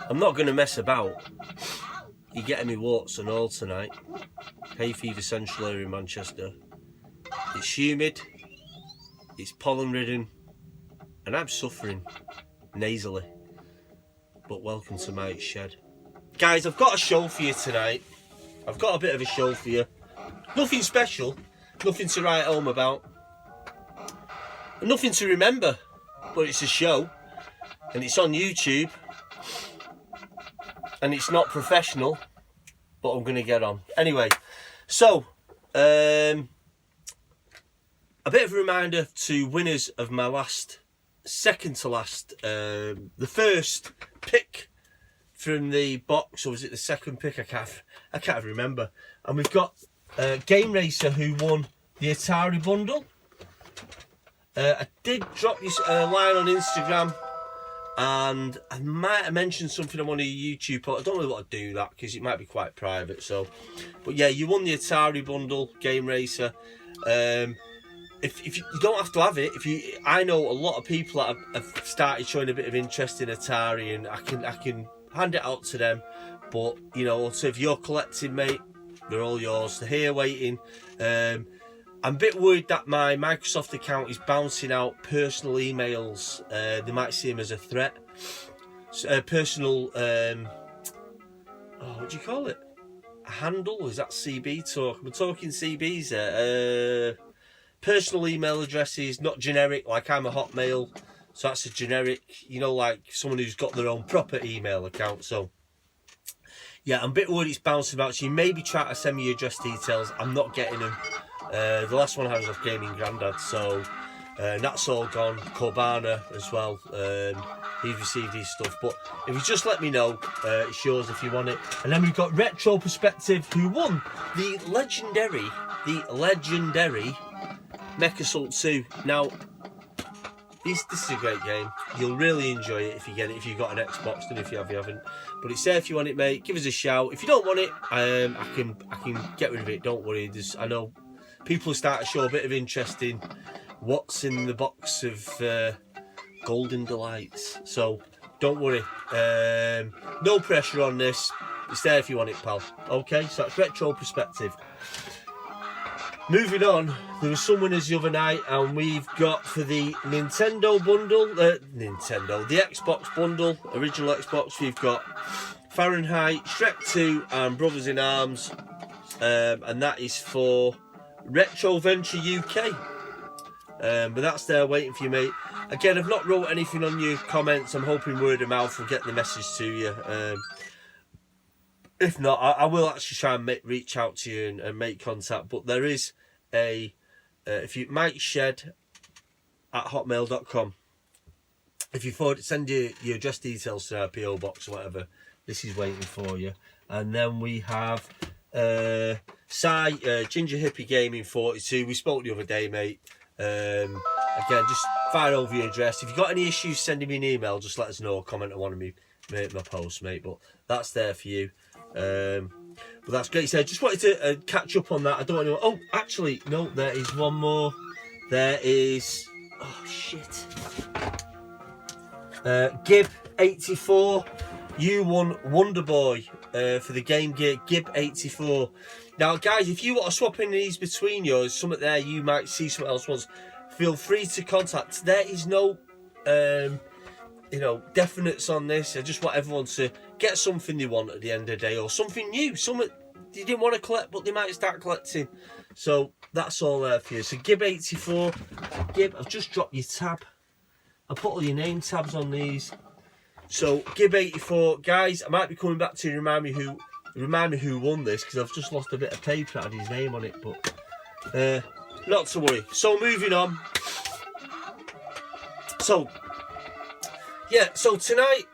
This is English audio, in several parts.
I'm not going to mess about. You're getting me warts and all tonight. Hay fever central here in Manchester. It's humid, it's pollen ridden, and I'm suffering nasally. But welcome to my shed. Guys, I've got a show for you tonight. I've got a bit of a show for you. Nothing special, nothing to write home about, and nothing to remember, but it's a show, and it's on YouTube, and it's not professional, but I'm going to get on. Anyway, so, a bit of a reminder to winners of my second to last, the first pick from the box, or was it the second pick? I can't remember. And we've got Game Racer who won the Atari bundle. I did drop you a line on Instagram, and I might have mentioned something on one of your YouTube posts. I don't really want to do that because it might be quite private. So, but yeah, you won the Atari bundle, Game Racer. If you don't have to have it, I know a lot of people that have started showing a bit of interest in Atari, and I can hand it out to them. But you know, so if you're collecting, mate, they're all yours. They're here waiting. I'm a bit worried that my Microsoft account is bouncing out personal emails. They might see them as a threat. Personal, what do you call it? A handle? Is that CB talk? We're talking CBs there. Personal email addresses, not generic, like I'm a Hotmail. So that's a generic, you know, like someone who's got their own proper email account. So, yeah, I'm a bit worried it's bouncing about. So you maybe try to send me your address details. I'm not getting them. The last one I was off Gaming Grandad, so that's all gone. Corbana as well. He's received his stuff, but if you just let me know, it's yours if you want it. And then we've got Retro Perspective, who won the legendary Mech Assault 2. Now, this is a great game. You'll really enjoy it if you get it, if you've got an Xbox, and if you haven't. But it's there if you want it, mate. Give us a shout. If you don't want it, I can get rid of it. Don't worry. I know people start to show a bit of interest in what's in the box of Golden Delights. So don't worry. No pressure on this. It's there if you want it, pal. Okay, so that's Retro Perspective. Moving on, there was some winners the other night, and we've got for the Nintendo bundle, the Xbox bundle, original Xbox, we've got Fahrenheit, Shrek 2 and Brothers in Arms, and that is for Retro Venture UK. But that's there waiting for you, mate. Again, I've not wrote anything on your comments. I'm hoping word of mouth will get the message to you. If not, I will actually try and reach out to you and make contact. But there is if you mikeshed@hotmail.com. If you send your address details to our PO box or whatever, this is waiting for you. And then we have Ginger Hippie Gaming 42. We spoke the other day, mate. Again, just fire over your address. If you've got any issues sending me an email, just let us know. Comment on one of my posts, mate. But that's there for you. But that's great. So I just wanted to catch up on that. I don't want to. Oh, actually, no. There is one more. There is. Oh shit. Gib84. You won Wonder Boy for the Game Gear. Gib84. Now, guys, if you want to swap in these between yours, something there you might see something else once. Feel free to contact. There is no, definites on this. I just want everyone to get something they want at the end of the day, or something new, something they didn't want to collect but they might start collecting. So that's all there for you. So Gib84, Gib, I've just dropped your tab. I put all your name tabs on these. So Gib84, guys, I might be coming back to you. Remind me who won this, because I've just lost a bit of paper that had his name on it, but not to worry. So moving on. So yeah, so tonight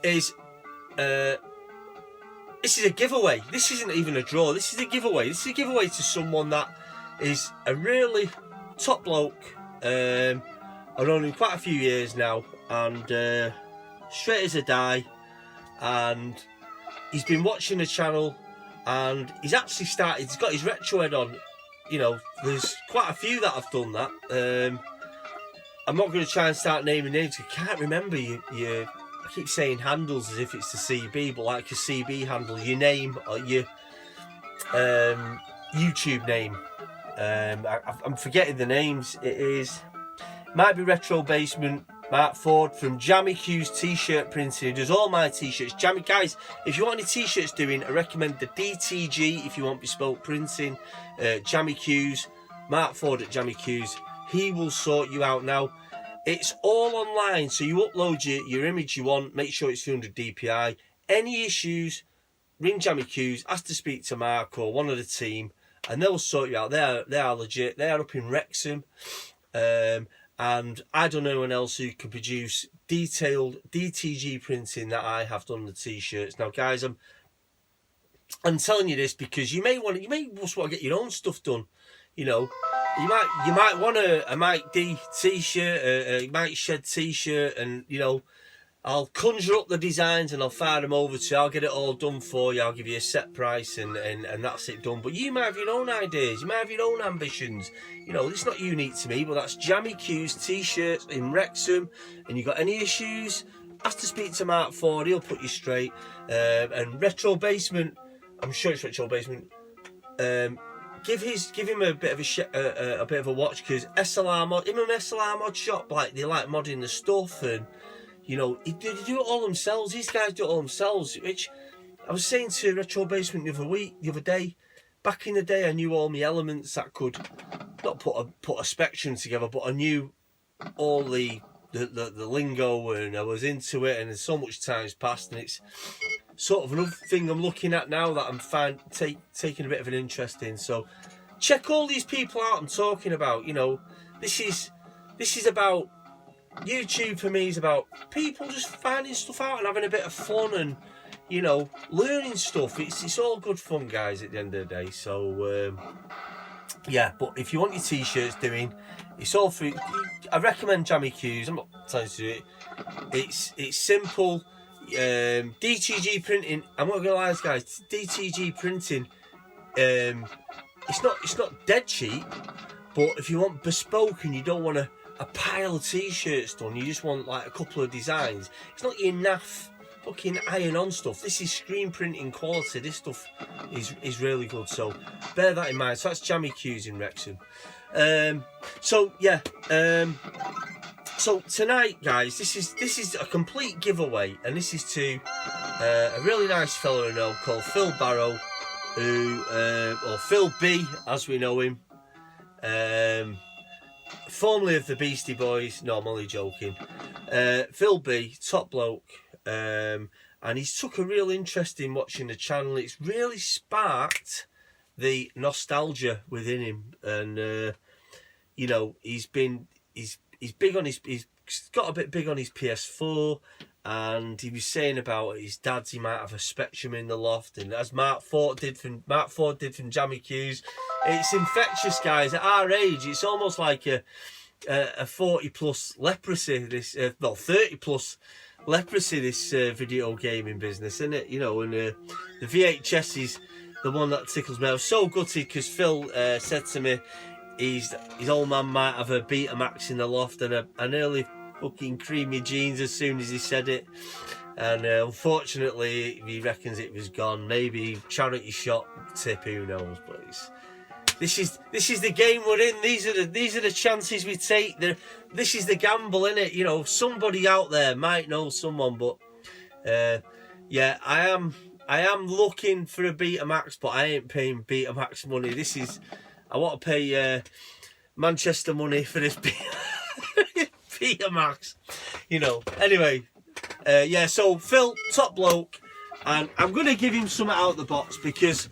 is this is a giveaway. This isn't even a draw. This is a giveaway. This is a giveaway to someone that is a really top bloke. I've known him quite a few years now, and straight as a die. And he's been watching the channel, and he's actually started. He's got his retro head on. You know, there's quite a few that have done that. I'm not going to try and start naming names. I can't remember your I keep saying handles as if it's the CB, but like a CB handle, your name or your YouTube name. I'm forgetting the names. Might be Retro Basement Mark Ford from Jammy Q's t-shirt printing, who does all my t-shirts. Jammy, guys, if you want any t-shirts doing, I recommend the DTG if you want bespoke printing. Jammy Q's, Mark Ford at Jammy Q's, he will sort you out. Now, it's all online, so you upload your image you want, make sure it's 300 DPI. Any issues, ring Jammy Q's, ask to speak to Mark or one of the team, and they'll sort you out. They are legit. They are up in Wrexham. And I don't know anyone else who can produce detailed DTG printing that I have done the t-shirts. Now, guys, I'm telling you this because you may just want to get your own stuff done. You know, you might want a Mike D t-shirt, a Mike Shed t-shirt, and you know, I'll conjure up the designs and I'll fire them over to you. I'll get it all done for you. I'll give you a set price and that's it done. But you might have your own ideas. You might have your own ambitions. You know, it's not unique to me, but that's Jammy Q's t-shirts in Wrexham. And you got any issues, ask to speak to Mark Ford. He'll put you straight. And Retro Basement, I'm sure it's Retro Basement. Give him a bit of a watch, because SLR mod shop, like they like modding the stuff, and you know, they do it all themselves. These guys do it all themselves, which I was saying to Retro Basement the other day. Back in the day, I knew all my elements that could not put a spectrum together, but I knew all the lingo, and I was into it, and so much time's passed, and it's sort of another thing I'm looking at now that I'm taking a bit of an interest in. So check all these people out I'm talking about. You know, this is about YouTube. For me is about people just finding stuff out and having a bit of fun, and you know, learning stuff. It's all good fun, guys, at the end of the day. So yeah, but if you want your t-shirts doing, it's all free. I recommend Jammy Q's. I'm not telling you to do it. It's simple. DTG printing, I'm not gonna lie, guys, DTG printing, it's not dead cheap, but if you want bespoke and you don't want a pile of t-shirts done, you just want like a couple of designs, it's not your naff fucking iron-on stuff. This is screen printing quality. This stuff is really good, so bear that in mind. So that's Jammy Q's in Wrexham. So yeah, so tonight, guys, this is a complete giveaway, and this is to a really nice fella I know called Phil Barrow, who or Phil B as we know him, formerly of the Beastie Boys. No, I'm only joking. Phil B, top bloke, and he's took a real interest in watching the channel. It's really sparked the nostalgia within him, and you know, he's big on he's got a bit big on his PS4, and he was saying about his dad's, he might have a Spectrum in the loft, and as Mark Ford did from Jammy Q's, it's infectious, guys. At our age, it's almost like a 40 plus leprosy, this 30 plus leprosy, this video gaming business, isn't it? You know, and the VHS is the one that tickles me. I was so gutted because Phil said to me his old man might have a Betamax in the loft, and I nearly fucking creamed my jeans as soon as he said it. And unfortunately, he reckons it was gone. Maybe charity shop tip, who knows? But this is the game we're in. These are the chances we take. This is the gamble, innit? You know, somebody out there might know someone, but yeah, I am looking for a Betamax, but I ain't paying Betamax money. I want to pay Manchester money for this Betamax, you know. Anyway, yeah, so Phil, top bloke, and I'm going to give him something out of the box, because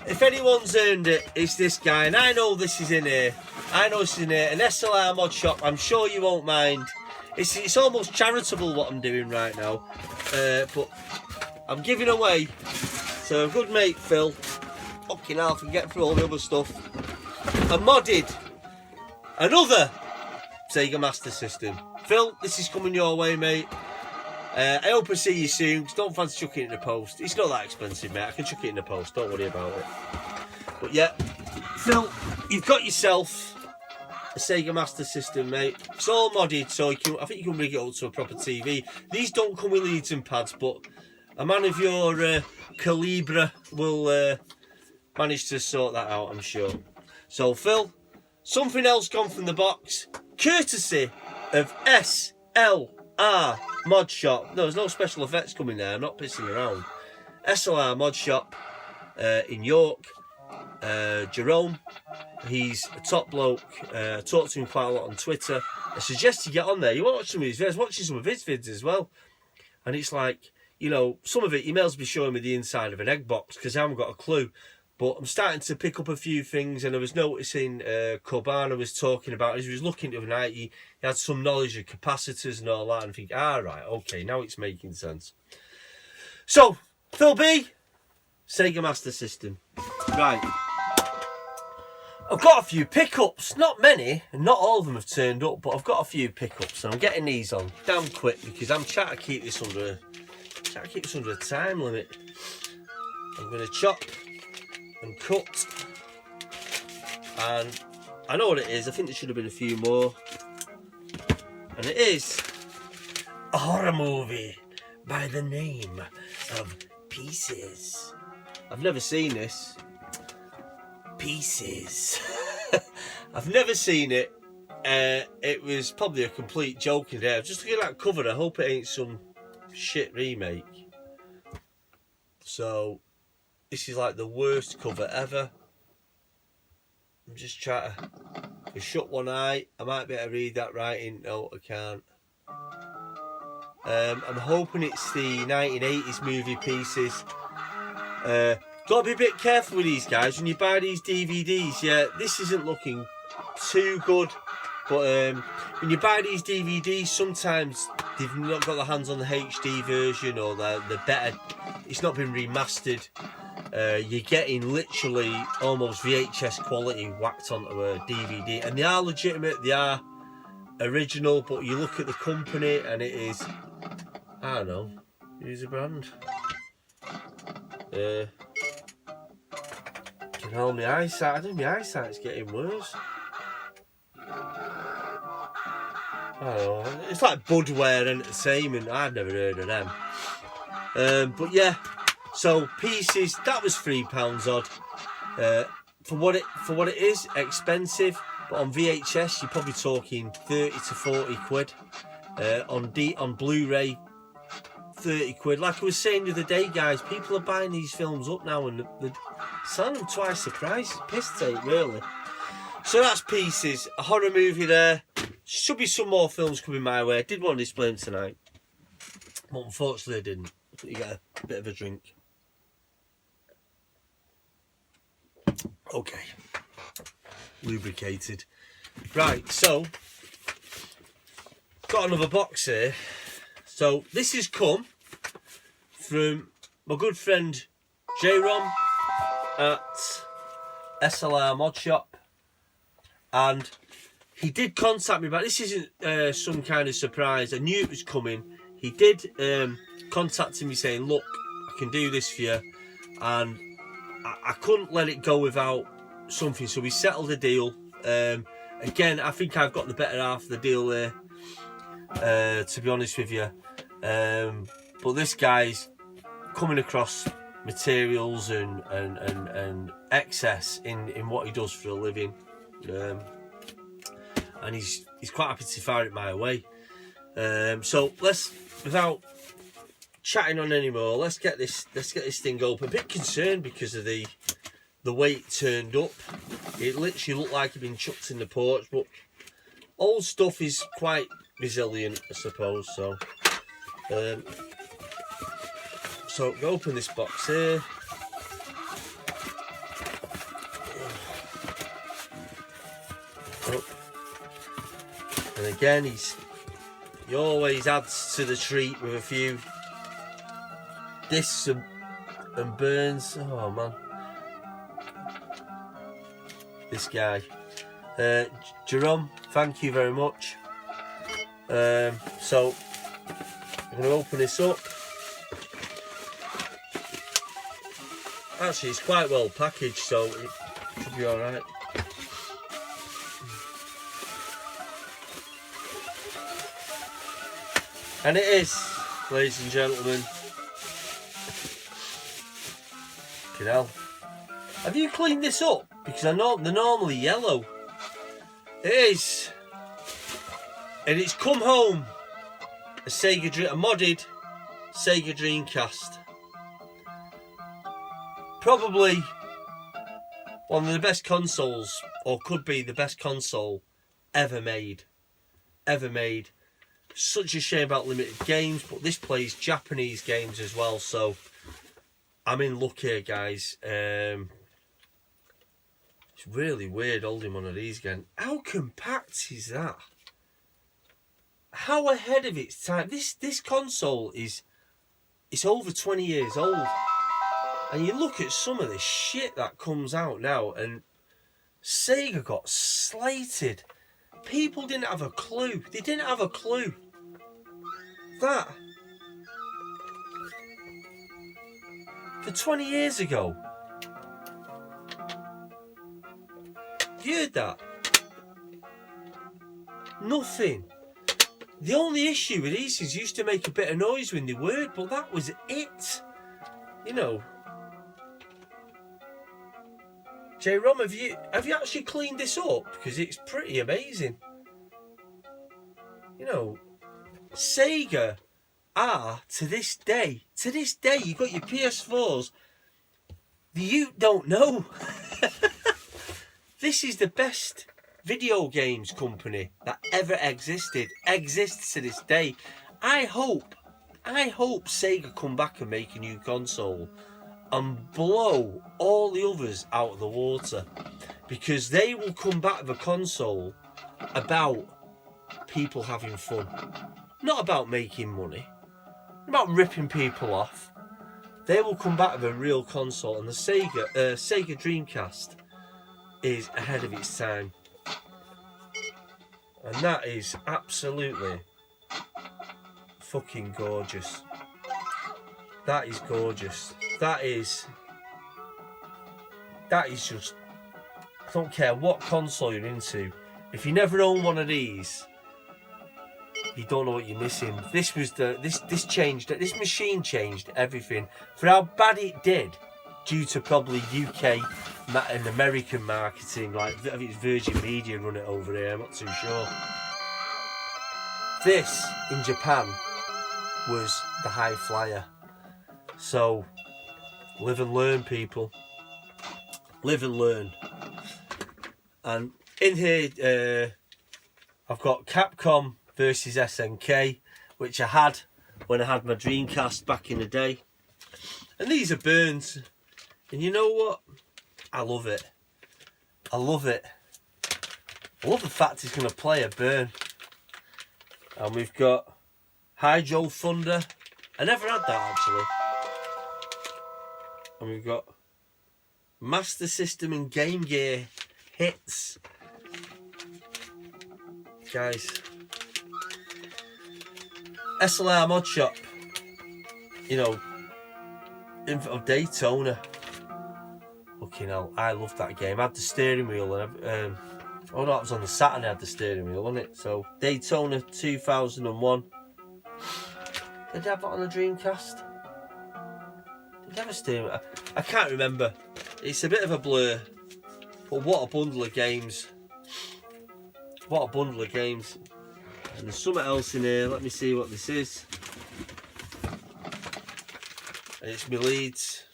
if anyone's earned it, it's this guy, and I know this is in here. An SLR mod shop. I'm sure you won't mind. It's almost charitable what I'm doing right now, but I'm giving away to a good mate Phil. Fucking hell, I can get through all the other stuff. I modded another Sega Master System. Phil, this is coming your way, mate. I hope I see you soon, because don't fancy chucking it in the post. It's not that expensive, mate. I can chuck it in the post, don't worry about it. But yeah, Phil, you've got yourself a Sega Master System, mate. It's all modded, so I think you can rig it up to a proper TV. These don't come with leads and pads, but a man of your calibre will manage to sort that out, I'm sure. So, Phil, something else gone from the box, courtesy of SLR Mod Shop. No, there's no special effects coming there, I'm not pissing around. SLR Mod Shop in York. Jerome, he's a top bloke. I talk to him quite a lot on Twitter. I suggest you get on there. You watch some of his videos, watching some of his vids as well. And it's like, you know, some of it, he mails me showing me the inside of an egg box because I haven't got a clue. But I'm starting to pick up a few things, and I was noticing Cobana was talking about, as he was looking the other night, he had some knowledge of capacitors and all that, and I think, right, okay, now it's making sense. So, Phil B, Sega Master System. Right. I've got a few pickups, not many, and not all of them have turned up, but I've got a few pickups, and I'm getting these on damn quick because I'm trying to keep this under a time limit. I'm going to chop and cut, and I know what it is. I think there should have been a few more, and it is a horror movie by the name of Pieces. I've never seen this. Pieces. I've never seen it. It was probably a complete joke in there. Just looking at that cover, I hope it ain't some shit remake. So, this is like the worst cover ever. I'm just trying to shut one eye. I might be able to read that writing. No, I can't. I'm hoping it's the 1980s movie Pieces. Got to be a bit careful with these guys when you buy these DVDs. Yeah, this isn't looking too good, but when you buy these DVDs, sometimes they've not got their hands on the HD version, or the better. It's not been remastered. You're getting literally almost VHS quality whacked onto a DVD, and they are legitimate. They are original, but you look at the company and it is, I don't know, use a brand. You know, my eyesight, I think my eyesight's getting worse. I don't know, it's like Budweiser and the same, and I've never heard of them. But yeah, so Pieces, that was £3 odd. For what it is, expensive, but on VHS you're probably talking 30 to 40 quid. On Blu-ray, 30 quid. Like I was saying the other day, guys, people are buying these films up now and they're selling them twice the price. Piss take, really. So that's Pieces, a horror movie there. Should be some more films coming my way. I did want to display them tonight, but unfortunately I didn't. You get a bit of a drink. Okay. Lubricated. Right, so got another box here. So this has come from my good friend J-Rom at SLR Mod Shop, and he did contact me, but this isn't some kind of surprise. I knew it was coming. He did contact me saying, look, I can do this for you, and I couldn't let it go without something, so we settled a deal. Again, I think I've got the better half of the deal there, to be honest with you. But this guy's coming across materials and excess in what he does for a living, and he's quite happy to fire it my way. So let's, without chatting on anymore, let's get this thing open. A bit concerned because of the way it turned up. It literally looked like it'd been chucked in the porch, but old stuff is quite resilient, I suppose. So go open this box here. Oh. And again, he always adds to the treat with a few discs and burns. Oh man, this guy, Jerome, thank you very much. So I'm going to open this up. Actually, it's quite well packaged, so it should be alright. And it is, ladies and gentlemen. Fucking hell. Have you cleaned this up? Because I know they're normally yellow. It is. And it's come home. A modded Sega Dreamcast. Probably one of the best consoles, or could be the best console ever made. Ever made. Such a shame about limited games, but this plays Japanese games as well, so I'm in luck here, guys. It's really weird holding one of these again. How compact is that? How ahead of its time? This console it's over 20 years old. And you look at some of the shit that comes out now, and Sega got slated. People didn't have a clue. They didn't have a clue. That. For 20 years ago. You heard that? Nothing. The only issue with these things used to make a bit of noise when they worked, but that was it. You know. J-Rom, have you actually cleaned this up? Because it's pretty amazing. You know, Sega are, to this day, you've got your PS4s, you don't know. This is the best video games company that ever exists to this day. I hope Sega come back and make a new console and blow all the others out of the water, because they will come back with a console about people having fun, not about making money, not about ripping people off. They will come back with a real console, and the Sega Dreamcast is ahead of its time, and that is absolutely fucking gorgeous. That is gorgeous. That is just, I don't care what console you're into, if you never own one of these, you don't know what you're missing. This machine changed everything. For how bad it did, due to probably UK and American marketing, like I think it's Virgin Media run it over here, I'm not too sure. This in Japan was the high flyer. So live and learn, people. Live and learn. And in here, I've got Capcom versus SNK, which I had when I had my Dreamcast back in the day. And these are burns. And you know what? I love it. I love it. I love the fact it's going to play a burn. And we've got Hydro Thunder. I never had that, actually. And we've got Master System and Game Gear hits. Guys. SLR Mod Shop. You know, of Daytona. Fucking hell, I loved that game. I had the steering wheel, and oh no, it was on the Saturday I had the steering wheel, wasn't it? So, Daytona 2001. Did I have that on the Dreamcast? Did I have a steering wheel? I can't remember. It's a bit of a blur. But what a bundle of games. What a bundle of games. And there's something else in here. Let me see what this is. And it's my Leeds.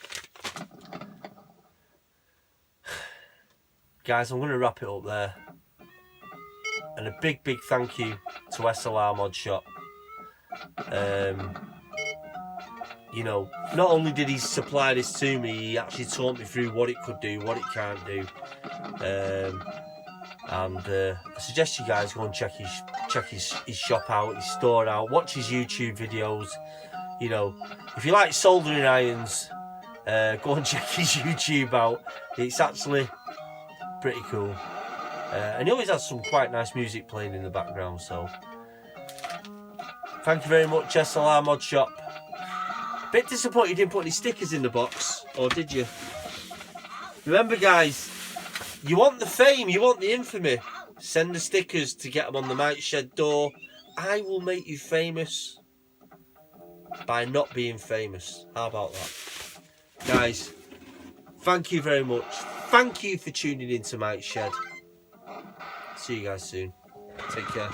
Guys, I'm going to wrap it up there. And a big thank you to SLR Mod Shop. You know, not only did he supply this to me, he actually taught me through what it could do, what it can't do. I suggest you guys go and check his shop out, his store out, watch his YouTube videos. You know, if you like soldering irons, go and check his YouTube out. It's actually pretty cool. And he always has some quite nice music playing in the background, so thank you very much, SLR Mod Shop. Bit disappointed you didn't put any stickers in the box, or did you? Remember, guys, you want the fame, you want the infamy, send the stickers to get them on the Mike Shed door. I will make you famous. by not being famous. How about that? Guys, thank you very much. Thank you for tuning into Mike's Shed. See you guys soon. Take care.